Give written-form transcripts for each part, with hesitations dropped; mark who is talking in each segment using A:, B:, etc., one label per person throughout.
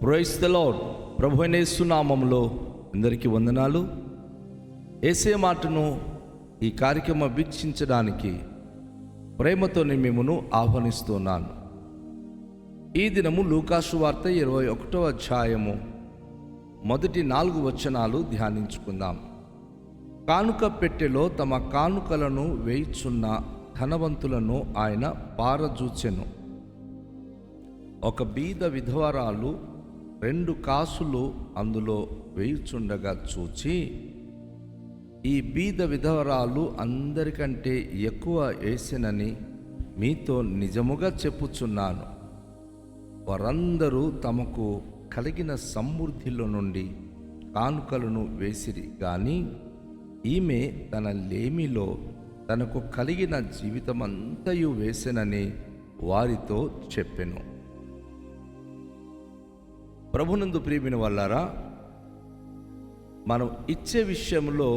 A: Praise the lord. ప్రభువైన యేసు నామములో అందరికీ వందనాలు. యేసే మాటను ఈ కార్యక్రమం వీక్షించడానికి ప్రేమతో నేను మిమ్మల్ని ఆహ్వానిస్తున్నాను. ఈ దినము లూకాసు వార్త 21వ అధ్యాయము మొదటి 4 వచనాలు ధ్యానించుకుందాం. కానుక పెట్టెలో తమ కానుకలను వేయుచున్న ధనవంతులను ఆయన పారజూచెను. ఒక బీద విధవరాలు 2 కాసులు అందులో వేయుచుండగా చూచి, ఈ బీద విధవరాలు అందరికంటే ఎక్కువ వేసెనని మీతో నిజముగా చెప్పుచున్నాను. వారందరూ తమకు కలిగిన సమృద్ధిలో నుండి కానుకలను వేసిరి, కానీ ఈమె తన లేమిలో తనకు కలిగిన జీవితమంతయు వేసెనని వారితో చెప్పెను. ప్రభునందు ప్రియమైన వాళ్ళారా, మనం ఇచ్చే విషయంలో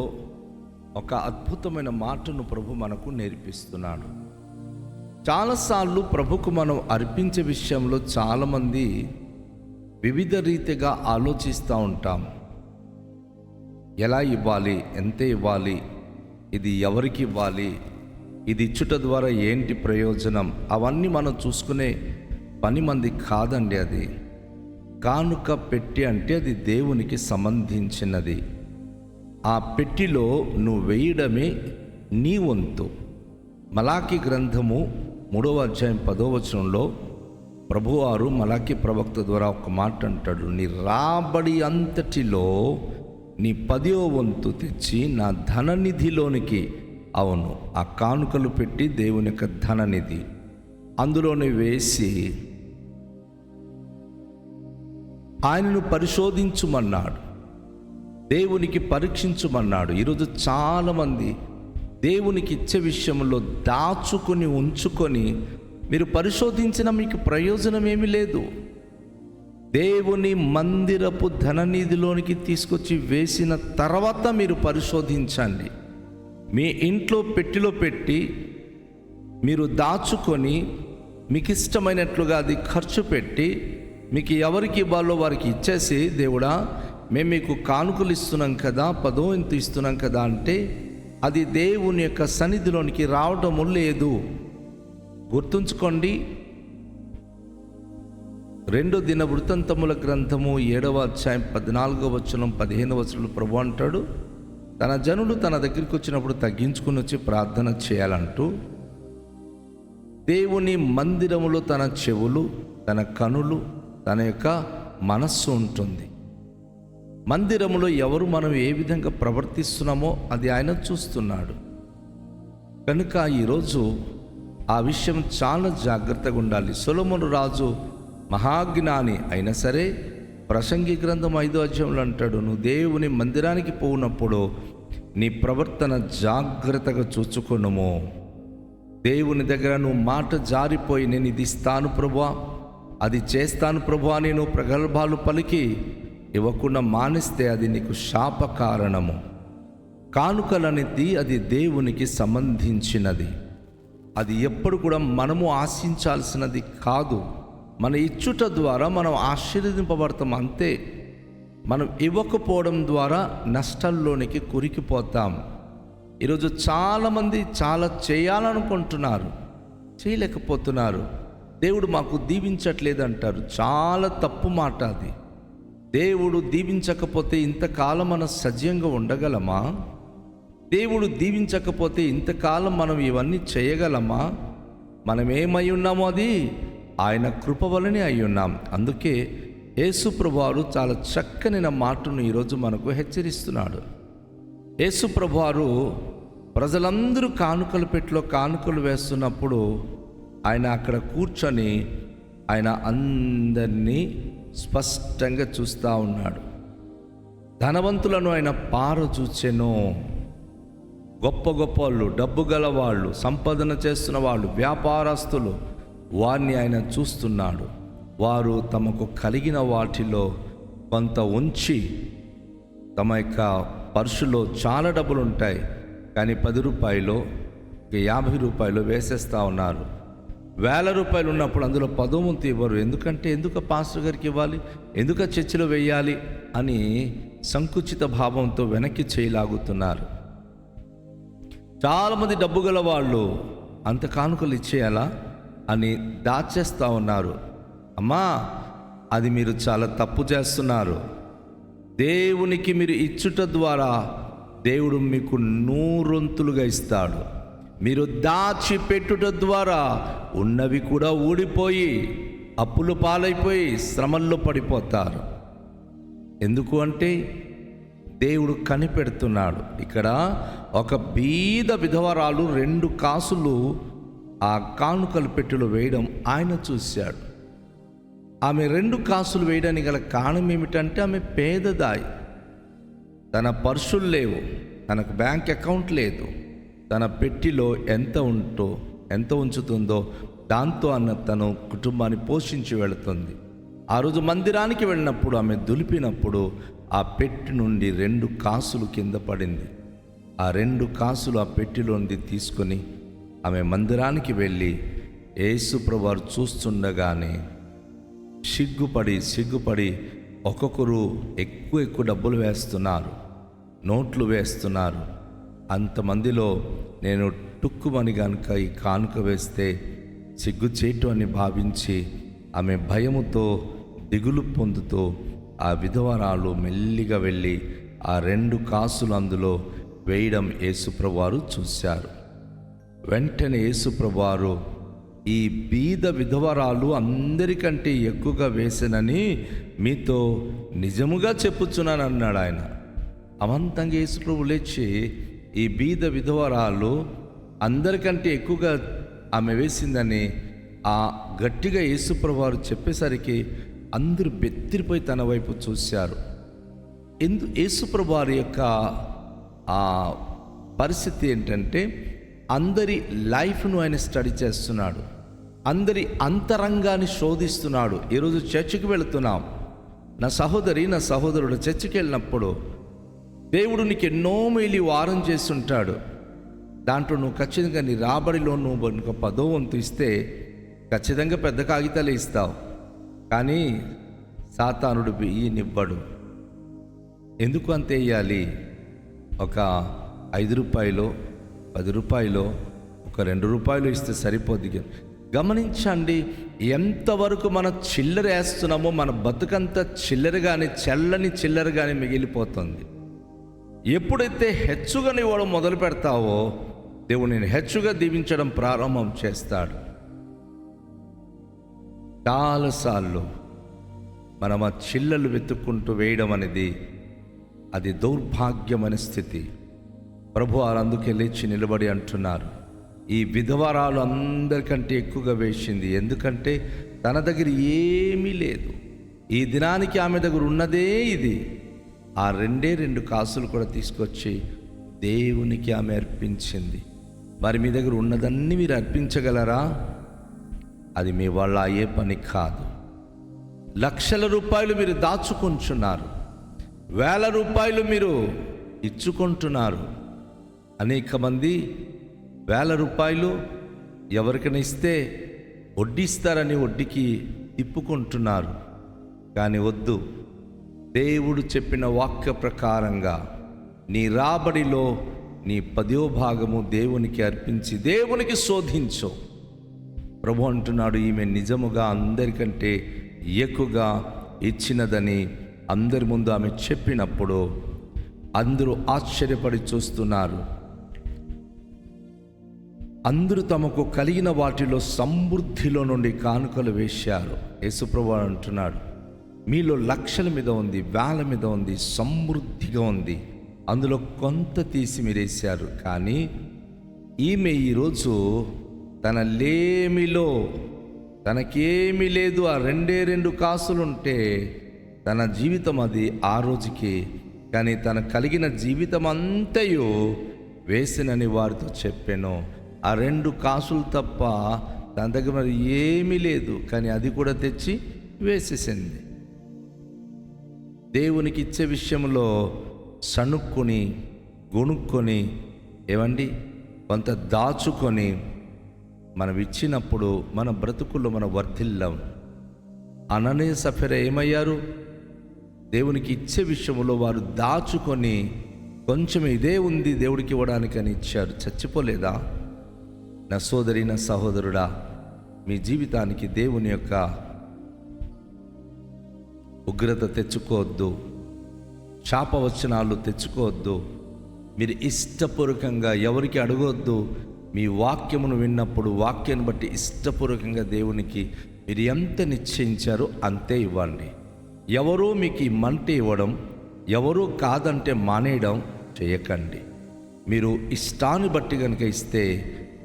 A: ఒక అద్భుతమైన మాటను ప్రభు మనకు నేర్పిస్తున్నాడు. చాలాసార్లు ప్రభుకు మనం అర్పించే విషయంలో చాలామంది వివిధ రీతిగా ఆలోచిస్తూ ఉంటాం. ఎలా ఇవ్వాలి, ఎంత ఇవ్వాలి, ఇది ఎవరికి ఇవ్వాలి, ఇది ఇచ్చుట ద్వారా ఏంటి ప్రయోజనం, అవన్నీ మనం చూసుకునే పని మంది కాదండి. అది కానుక పెట్టి అంటే అది దేవునికి సంబంధించినది. ఆ పెట్టిలో నువ్వు వేయడమే నీ వంతు. మలాకి గ్రంథము 3వ అధ్యాయం 10వ వచనంలో ప్రభువారు మలాకి ప్రవక్త ద్వారా ఒక మాట అంటాడు, నీ రాబడి అంతటిలో నీ 10వ వంతు తెచ్చి నా ధననిధిలోనికి, అవును, ఆ కానుకలు పెట్టి దేవుని యొక్క ధననిధి అందులోనే వేసి ఆయనను పరిశోధించుమన్నాడు, దేవునికి పరీక్షించుమన్నాడు. ఈరోజు చాలామంది దేవునికి ఇచ్చే విషయంలో దాచుకొని ఉంచుకొని మీరు పరిశోధించిన మీకు ప్రయోజనం ఏమీ లేదు. దేవుని మందిరపు ధననిధిలోనికి తీసుకొచ్చి వేసిన తర్వాత మీరు పరిశోధించండి. మీ ఇంట్లో పెట్టిలో పెట్టి మీరు దాచుకొని మీకు ఇష్టమైనట్లుగా అది ఖర్చు పెట్టి మీకు ఎవరికి ఇవ్వాలో వారికి ఇచ్చేసి, దేవుడా మేము మీకు కానుకలు ఇస్తున్నాం కదా, 10వ వంతు ఇస్తున్నాం కదా అంటే అది దేవుని యొక్క సన్నిధిలోనికి రావటము లేదు. గుర్తుంచుకోండి, 2 దినవృత్తాంతముల గ్రంథము 7వ అధ్యాయం 14వ వచనం 15వ వచనంలో ప్రభు అంటాడు, తన జనులు తన దగ్గరికి వచ్చినప్పుడు తగ్గించుకుని వచ్చి ప్రార్థన చేయాలంటూ దేవుని మందిరములో తన చెవులు, తన కనులు, తన యొక్క మనస్సు ఉంటుంది. మందిరములో ఎవరు మనం ఏ విధంగా ప్రవర్తిస్తున్నామో అది ఆయన చూస్తున్నాడు. కనుక ఈరోజు ఆ విషయం చాలా జాగ్రత్తగా ఉండాలి. సొలొమోను రాజు మహాజ్ఞాని అయినా సరే ప్రసంగి గ్రంథం 5వ అధ్యాయంలో అంటాడు, నువ్వు దేవుని మందిరానికి పోయినప్పుడు నీ ప్రవర్తన జాగ్రత్తగా చూచుకొనుము. దేవుని దగ్గర నువ్వు మాట జారిపోయి నేను ఇది ఇస్తాను ప్రభువా, అది చేస్తాను ప్రభువా అని నువ్వు ప్రగల్భాలు పలికి ఇవ్వకుండా మానేస్తే అది నీకు శాప కారణము. కానుకలనేది అది దేవునికి సంబంధించినది. అది ఎప్పుడు కూడా మనము ఆశించాల్సినది కాదు. మన ఇచ్చుట ద్వారా మనం ఆశీర్వదింపబడతాం అంతే. మనం ఇవ్వకపోవడం ద్వారా నష్టాల్లోనికి కురికిపోతాం. ఈరోజు చాలామంది చాలా చేయాలనుకుంటున్నారు, చేయలేకపోతున్నారు. దేవుడు మాకు దీవించట్లేదు అంటారు. చాలా తప్పు మాట అది. దేవుడు దీవించకపోతే ఇంతకాలం మనం సజీవంగా ఉండగలమా? దేవుడు దీవించకపోతే ఇంతకాలం మనం ఇవన్నీ చేయగలమా? మనం ఏమై ఉన్నామో అది ఆయన కృప వలనే అయి ఉన్నాం. అందుకే యేసు ప్రభువారు చాలా చక్కని మాటను ఈరోజు మనకు హెచ్చరిస్తున్నాడు. యేసు ప్రభువారు ప్రజలందరూ కానుకల పెట్టెలో కానుకలు వేస్తున్నప్పుడు ఆయన అక్కడ కూర్చొని ఆయన అందరినీ స్పష్టంగా చూస్తూ ఉన్నాడు. ధనవంతులను ఆయన పారజూచెను. గొప్ప గొప్ప వాళ్ళు, డబ్బు గల వాళ్ళు, సంపాదన చేస్తున్న వాళ్ళు, వ్యాపారస్తులు, వారిని ఆయన చూస్తున్నాడు. వారు తమకు కలిగిన వాటిలో కొంత ఉంచి, తమ యొక్క పర్సులో చాలా డబ్బులు ఉంటాయి కానీ 10 రూపాయలు, 50 రూపాయలు వేసేస్తూ ఉన్నారు. రూపాయలు ఉన్నప్పుడు అందులో 10వ వంతు ఇవ్వరు. ఎందుకు పాస్టర్ గారికి ఇవ్వాలి, ఎందుకు చర్చిలో వెయ్యాలి అని సంకుచిత భావంతో వెనక్కి చేయలాగుతున్నారు. చాలామంది డబ్బు గల వాళ్ళు అంత కానుకలు ఇచ్చేయాలా అని దాచేస్తూ ఉన్నారు. అమ్మా, అది మీరు చాలా తప్పు చేస్తున్నారు. దేవునికి మీరు ఇచ్చుట ద్వారా దేవుడు మీకు 100 ఇస్తాడు. మీరు దాచిపెట్టుట ద్వారా ఉన్నవి కూడా ఊడిపోయి అప్పులు పాలైపోయి శ్రమల్లో పడిపోతారు. ఎందుకు అంటే దేవుడు కనిపెడుతున్నాడు. ఇక్కడ ఒక బీద విధవరాలు 2 కాసులు ఆ కానుకల పెట్టెలో వేయడం ఆయన చూశాడు. ఆమె 2 కాసులు వేయడానికి గల కారణం ఏమిటంటే ఆమె పేదదాయి. తన పర్సులు లేవు, తనకు బ్యాంక్ అకౌంట్ లేదు. తన పెట్టిలో ఎంత ఉంచుతుందో దాంతో తను కుటుంబాన్ని పోషించి వెళుతుంది. ఆ రోజు మందిరానికి వెళ్ళినప్పుడు ఆమె దులిపినప్పుడు ఆ పెట్టి నుండి 2 కాసులు కింద పడింది. ఆ 2 కాసులు ఆ పెట్టిలోండి తీసుకొని ఆమె మందిరానికి వెళ్ళి యేసు ప్రభువారు చూస్తుండగానే సిగ్గుపడి ఒక్కొక్కరు ఎక్కువ డబ్బులు వేస్తున్నారు, నోట్లు వేస్తున్నారు. అంతమందిలో నేను టుక్కుమని కనుక ఈ కానుక వేస్తే సిగ్గుచేటు అని భావించి ఆమె భయముతో దిగులు పొందుతూ ఆ విధవరాలు మెల్లిగా వెళ్ళి ఆ 2 కాసులు అందులో వేయడం యేసుప్రభువారు చూశారు. వెంటనే యేసుప్రభువారు, ఈ బీద విధవరాలు అందరికంటే ఎక్కువగా వేసెనని మీతో నిజముగా చెప్పుచున్నాను అన్నాడు ఆయన. అవంతంగా యేసుప్రభు లేచి, ఈ బీద విధవరాలు అందరికంటే ఎక్కువగా ఆమె వేసిందని ఆ గట్టిగా యేసుప్రభువారు చెప్పేసరికి అందరూ బెత్తిరిపోయి తన వైపు చూశారు. యేసుప్రభువారి యొక్క ఆ పరిస్థితి ఏంటంటే అందరి లైఫ్ను ఆయన స్టడీ చేస్తున్నాడు, అందరి అంతరంగాన్ని శోధిస్తున్నాడు. ఈరోజు చర్చికి వెళుతున్నాం, నా సహోదరుడు చర్చికి వెళ్ళినప్పుడు దేవుడు నీకు ఎన్నో మేలు వారం చేస్తుంటాడు. దాంట్లో నువ్వు ఖచ్చితంగా నీ రాబడిలో నువ్వు 10వ వంతు ఇస్తే ఖచ్చితంగా పెద్ద కాగితాలే ఇస్తావు. కానీ సాతానుడు నివ్వడు. ఎందుకు అంత వేయాలి? ఒక 5 రూపాయలు, 10 రూపాయలు, ఒక 2 రూపాయలు ఇస్తే సరిపోద్ది. గమనించండి, ఎంతవరకు మనం చిల్లర వేస్తున్నామో మన బతుకంతా చిల్లరగానే, చల్లని చిల్లరగానే మిగిలిపోతుంది. ఎప్పుడైతే హెచ్చుగా ఇవ్వడం మొదలు పెడతావో దేవుడు నేను హెచ్చుగా దీవించడం ప్రారంభం చేస్తాడు. చాలాసార్లు మనం ఆ చిల్లలు వెతుక్కుంటూ వేయడం అనేది అది దౌర్భాగ్యమైన స్థితి. ప్రభువారు అందుకే లేచి నిలబడి అంటున్నారు, ఈ విధవరాలు అందరికంటే ఎక్కువగా వేసింది. ఎందుకంటే తన దగ్గర ఏమీ లేదు, ఈ దినానికి ఆమె దగ్గర ఉన్నదే ఇది. ఆ 2 కాసులు కూడా తీసుకొచ్చి దేవునికి ఆమె అర్పించింది. మరి మీ దగ్గర ఉన్నదన్నీ మీరు అర్పించగలరా? అది మీ వాళ్ళ అయ్యే పని కాదు. లక్షల రూపాయలు మీరు దాచుకుంటున్నారు, 1000 రూపాయలు మీరు ఇచ్చుకుంటున్నారు. అనేక మంది 1000 రూపాయలు ఎవరికైనా ఇస్తే వడ్డిస్తారని వడ్డీకి తిప్పుకుంటున్నారు. కానీ వద్దు, దేవుడు చెప్పిన వాక్య ప్రకారంగా నీ రాబడిలో నీ 10వ భాగము దేవునికి అర్పించి దేవునికి శోధించు. ప్రభు అంటున్నాడు, ఈమె నిజముగా అందరికంటే ఎక్కువగా ఇచ్చినదని అందరి ముందు ఆమె చెప్పినప్పుడు అందరూ ఆశ్చర్యపడి చూస్తున్నారు. అందరూ తమకు కలిగిన వాటిలో సమృద్ధిలో నుండి కానుకలు వేశారు. యేసుప్రభు అంటున్నాడు, మీలో లక్షల మీద ఉంది, 1000 మీద ఉంది, సమృద్ధిగా ఉంది, అందులో కొంత తీసి మీరేశారు. కానీ ఈమె ఈరోజు తన లేమిలో తనకేమీ లేదు, ఆ 2 కాసులుంటే తన జీవితం అది ఆ రోజుకి. కానీ తన కలిగిన జీవితం అంతయు వేసినని వారితో చెప్పాను. ఆ 2 కాసులు తప్ప తన దగ్గర మరి ఏమీ లేదు, కానీ అది కూడా తెచ్చి వేసేసింది. దేవునికి ఇచ్చే విషయంలో సణుక్కొని గొణుక్కొని కొంత దాచుకొని మనం ఇచ్చినప్పుడు మన బ్రతుకుల్లో మనం వర్ధిల్లాం. అననీయ సఫీరా ఏమయ్యారు? దేవునికి ఇచ్చే విషయంలో వారు దాచుకొని కొంచెం ఇదే ఉంది దేవుడికి ఇవ్వడానికి అని ఇచ్చారు. చచ్చిపోలేదా? నా సోదరి, నా సహోదరుడా, మీ జీవితానికి దేవుని యొక్క ఉగ్రత తెచ్చుకోవద్దు, శాపవచనాలు తెచ్చుకోవద్దు. మీరు ఇష్టపూర్వకంగా ఎవరికి అడగొద్దు. మీ వాక్యమును విన్నప్పుడు వాక్యాన్ని బట్టి ఇష్టపూర్వకంగా దేవునికి మీరు ఎంత నిశ్చయించారో అంతే ఇవ్వండి. ఎవరో మీకు ఇమ్మంటే ఇవ్వడం, ఎవరో కాదంటే మానేయడం చేయకండి. మీరు ఇష్టాన్ని బట్టి కనుక ఇస్తే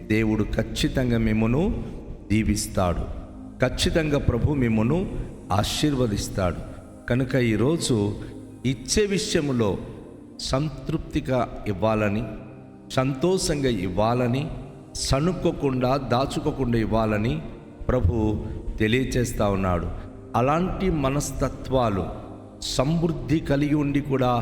A: దేవుడు ఖచ్చితంగా మిమ్మను దీవిస్తాడు. ఖచ్చితంగా ప్రభు మిమ్మను ఆశీర్వదిస్తాడు. కనుక ఈరోజు ఇచ్చే విషయంలో సంతృప్తిగా ఇవ్వాలని, సంతోషంగా ఇవ్వాలని, సణుక్కోకుండా దాచుకోకుండా ఇవ్వాలని ప్రభు తెలియచేస్తూ ఉన్నాడు. అలాంటి మనస్తత్వాలు, సమృద్ధి కలిగి ఉండి కూడా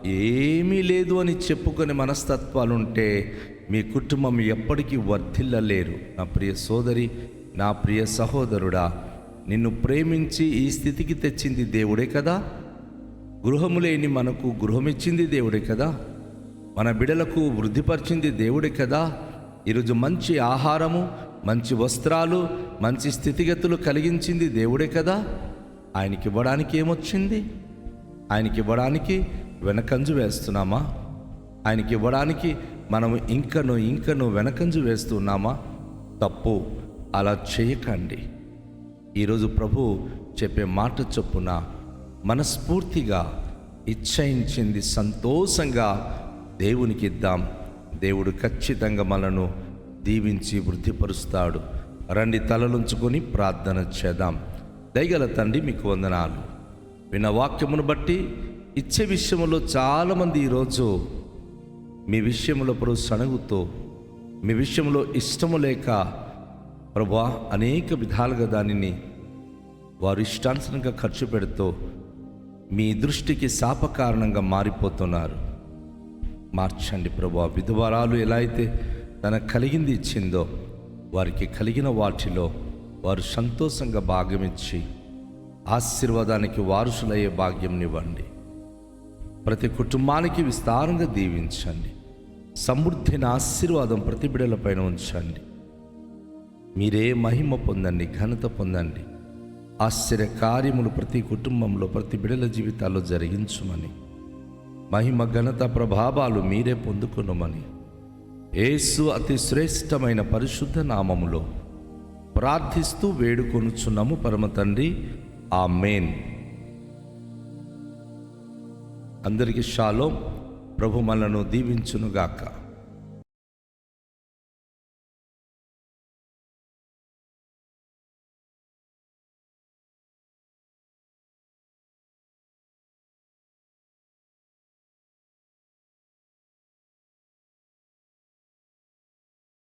A: ఏమీ లేదు అని చెప్పుకునే మనస్తత్వాలు ఉంటే మీ కుటుంబం ఎప్పటికీ వర్ధిల్లలేరు. నా ప్రియ సోదరి, నా ప్రియ సహోదరుడా, నిన్ను ప్రేమించి ఈ స్థితికి తెచ్చింది దేవుడే కదా. గృహము లేని మనకు గృహమిచ్చింది దేవుడే కదా. మన బిడలకు వృద్ధిపరిచింది దేవుడే కదా. ఈరోజు మంచి ఆహారము, మంచి వస్త్రాలు, మంచి స్థితిగతులు కలిగించింది దేవుడే కదా. ఆయనకి ఇవ్వడానికి ఏమొచ్చింది? ఆయనకి ఇవ్వడానికి వెనకంజు వేస్తున్నామా? ఆయనకి ఇవ్వడానికి మనం ఇంకను వెనకంజు వేస్తున్నామా? తప్పు. అలా చేయకండి. ఈరోజు ప్రభు చెప్పే మాట చొప్పున మనస్ఫూర్తిగా ఇచ్చయించింది సంతోషంగా దేవునికి ఇద్దాం. దేవుడు ఖచ్చితంగా మనను దీవించి వృద్ధిపరుస్తాడు. రండి, తలలుంచుకొని ప్రార్థన చేద్దాం. దయగల తండ్రి, మీకు వందనాలు. విన్న వాక్యమును బట్టి ఇచ్చే విషయంలో చాలామంది ఈరోజు మీ విషయంలో ప్రభు సణుగుతూ, మీ విషయంలో ఇష్టము లేక ప్రభా అనేక విధాలుగా దానిని వారు ఇష్టానుసారంగా ఖర్చు పెడుతూ మీ దృష్టికి శాపకారణంగా మారిపోతున్నారు. మార్చండి ప్రభా. విధవరాలు ఎలా అయితే తనకు కలిగింది ఇచ్చిందో, వారికి కలిగిన వాటిలో వారు సంతోషంగా భాగమిచ్చి ఆశీర్వాదానికి వారసులయ్యే భాగ్యంనివ్వండి. ప్రతి కుటుంబానికి విస్తారంగా దీవించండి. సమృద్ధిని ఆశీర్వాదం ప్రతి బిడ్డలపైన ఉంచండి. మీరే మహిమ పొందండి, ఘనత పొందండి. ఆశ్చర్య కార్యములు ప్రతి కుటుంబంలో, ప్రతి బిడ్డల జీవితాల్లో జరిగించుమని, మహిమ ఘనత ప్రభావాలు మీరే పొందుకునమని యేసు అతి శ్రేష్టమైన పరిశుద్ధ నామములో ప్రార్థిస్తూ వేడుకొనుచున్నాము పరమ తండ్రి. ఆమేన్. అందరికీ షాలోమ్. ప్రభు మనలను దీవించునుగాక.